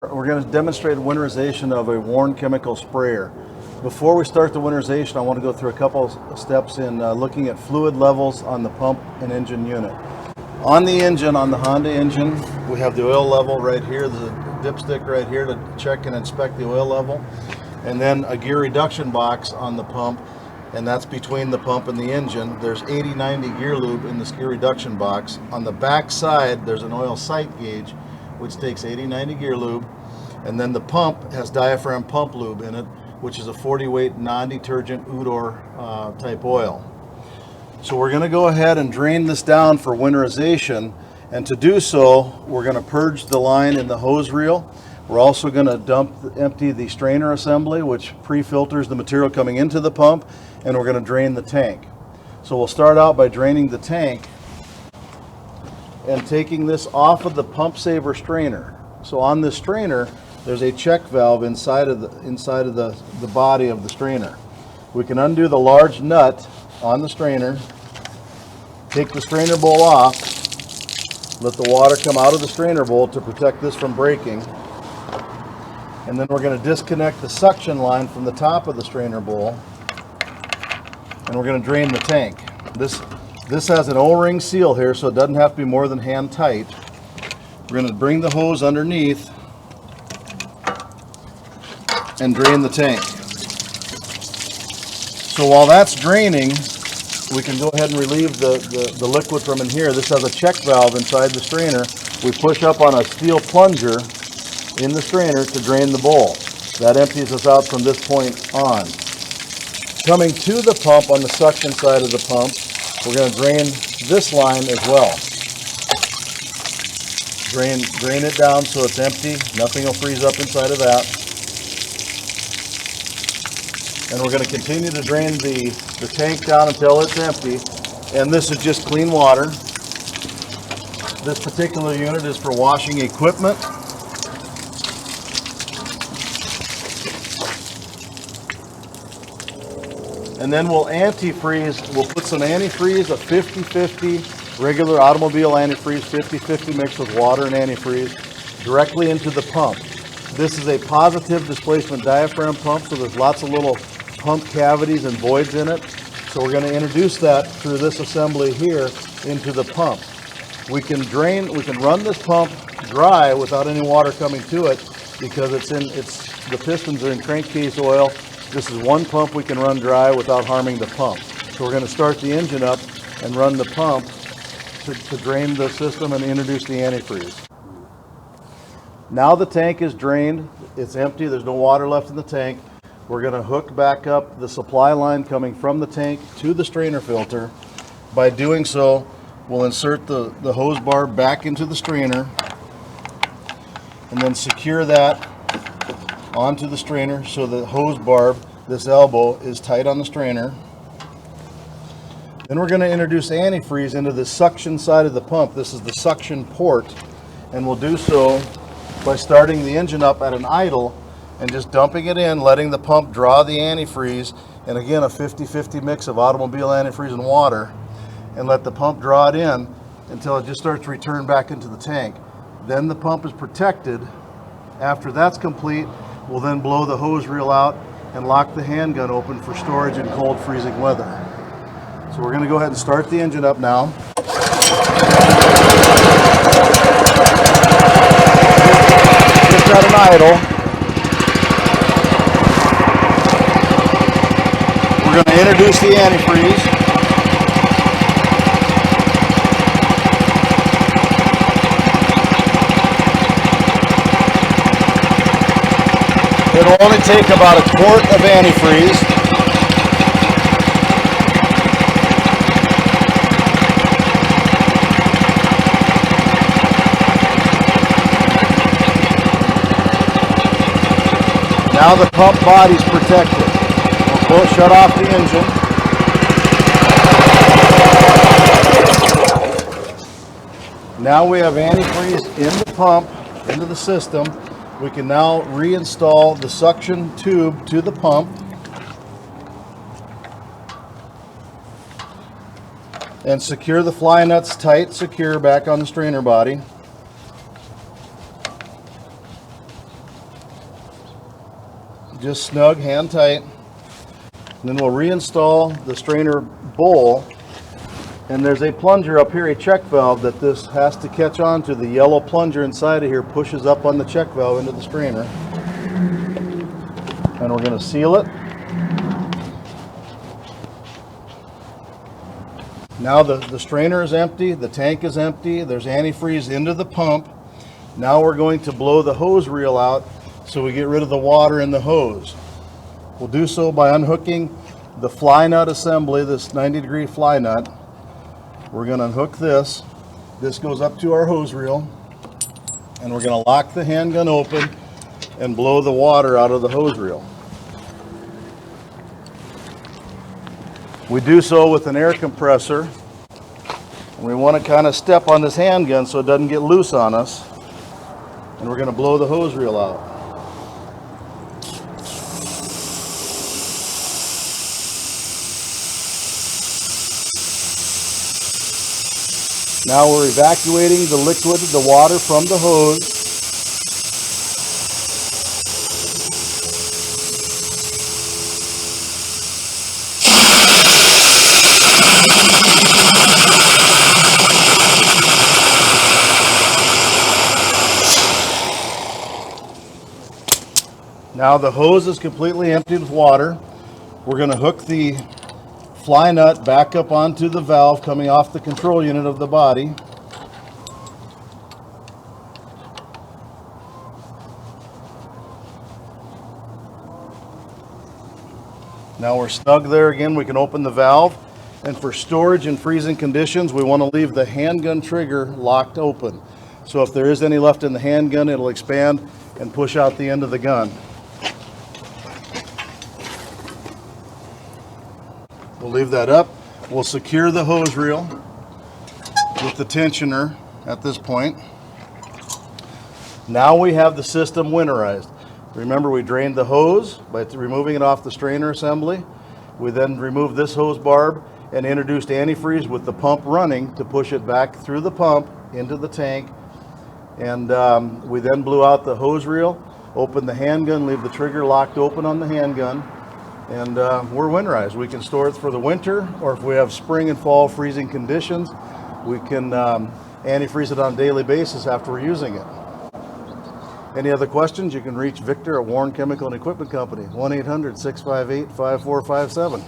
We're going to demonstrate winterization of a Warne chemical sprayer. Before we start the winterization, I want to go through a couple of steps in looking at fluid levels on the pump and engine unit. On the engine, on the Honda engine, we have the oil level right here. There's a dipstick right here to check and inspect the oil level. And then a gear reduction box on the pump, and that's between the pump and the engine. There's 80-90 gear lube in this gear reduction box. On the back side, there's an oil sight gauge, which takes 80-90 gear lube, and then the pump has diaphragm pump lube in it, which is a 40 weight non-detergent Udor type oil. So we're going to go ahead and drain this down for winterization, and to do so we're going to purge the line in the hose reel. We're also going to empty the strainer assembly, which pre-filters the material coming into the pump, and we're going to drain the tank. So we'll start out by draining the tank and taking this off of the pump saver strainer. So on this strainer, there's a check valve inside of the body of the strainer. We can undo the large nut on the strainer, take the strainer bowl off, let the water come out of the strainer bowl to protect this from breaking, and then we're going to disconnect the suction line from the top of the strainer bowl, and we're going to drain the tank. This has an O-ring seal here, so it doesn't have to be more than hand tight. We're going to bring the hose underneath and drain the tank. So while that's draining, we can go ahead and relieve the liquid from in here. This has a check valve inside the strainer. We push up on a steel plunger in the strainer to drain the bowl. That empties us out from this point on. Coming to the pump on the suction side of the pump, we're going to drain this line as well. Drain it down so it's empty. Nothing will freeze up inside of that. And we're going to continue to drain the tank down until it's empty. And this is just clean water. This particular unit is for washing equipment. And then we'll antifreeze. We'll put some antifreeze, a 50-50 regular automobile antifreeze, 50-50 mixed with water and antifreeze, directly into the pump. This is a positive displacement diaphragm pump, so there's lots of little pump cavities and voids in it. So we're going to introduce that through this assembly here into the pump. We can run this pump dry without any water coming to it because the pistons are in crankcase oil. This is one pump we can run dry without harming the pump. So we're going to start the engine up and run the pump to drain the system and introduce the antifreeze. Now the tank is drained, it's empty, there's no water left in the tank. We're going to hook back up the supply line coming from the tank to the strainer filter. By doing so, we'll insert the hose bar back into the strainer and then secure that onto the strainer so the hose barb, this elbow, is tight on the strainer. Then we're going to introduce antifreeze into the suction side of the pump. This is the suction port, and we'll do so by starting the engine up at an idle and just dumping it in, letting the pump draw the antifreeze, and again a 50-50 mix of automobile antifreeze and water, and let the pump draw it in until it just starts to return back into the tank. Then the pump is protected. After that's complete, we'll then blow the hose reel out and lock the handgun open for storage in cold freezing weather. So we're going to go ahead and start the engine up now. Just at an idle. We're going to introduce the antifreeze. It'll only take about a quart of antifreeze. Now the pump body's protected. We'll shut off the engine. Now we have antifreeze in the pump, into the system. We can now reinstall the suction tube to the pump and secure the fly nuts tight, secure back on the strainer body. just snug, hand tight. And then we'll reinstall the strainer bowl. And there's a plunger up here, a check valve, that this has to catch on to. The yellow plunger inside of here pushes up on the check valve into the strainer. And we're going to seal it. Now the strainer is empty, the tank is empty, there's antifreeze into the pump. Now we're going to blow the hose reel out so we get rid of the water in the hose. We'll do so by unhooking the fly nut assembly, this 90-degree fly nut. We're going to unhook this. This goes up to our hose reel, and we're going to lock the handgun open and blow the water out of the hose reel. We do so with an air compressor. We want to kind of step on this handgun so it doesn't get loose on us. And we're going to blow the hose reel out. Now we're evacuating the liquid, the water from the hose. Now the hose is completely emptied with water. We're going to hook the fly nut back up onto the valve coming off the control unit of the body. Now we're snug there again. We can open the valve. And for storage in freezing conditions, we want to leave the handgun trigger locked open. So if there is any left in the handgun, it'll expand and push out the end of the gun. We'll leave that up. We'll secure the hose reel with the tensioner at this point. Now we have the system winterized. Remember, we drained the hose by removing it off the strainer assembly. We then removed this hose barb and introduced antifreeze with the pump running to push it back through the pump into the tank. And we then blew out the hose reel, opened the handgun, leave the trigger locked open on the handgun. And we're winterized. We can store it for the winter, or if we have spring and fall freezing conditions, we can antifreeze it on a daily basis after we're using it. Any other questions? You can reach Victor at Warne Chemical and Equipment Company, 1-800-658-5457.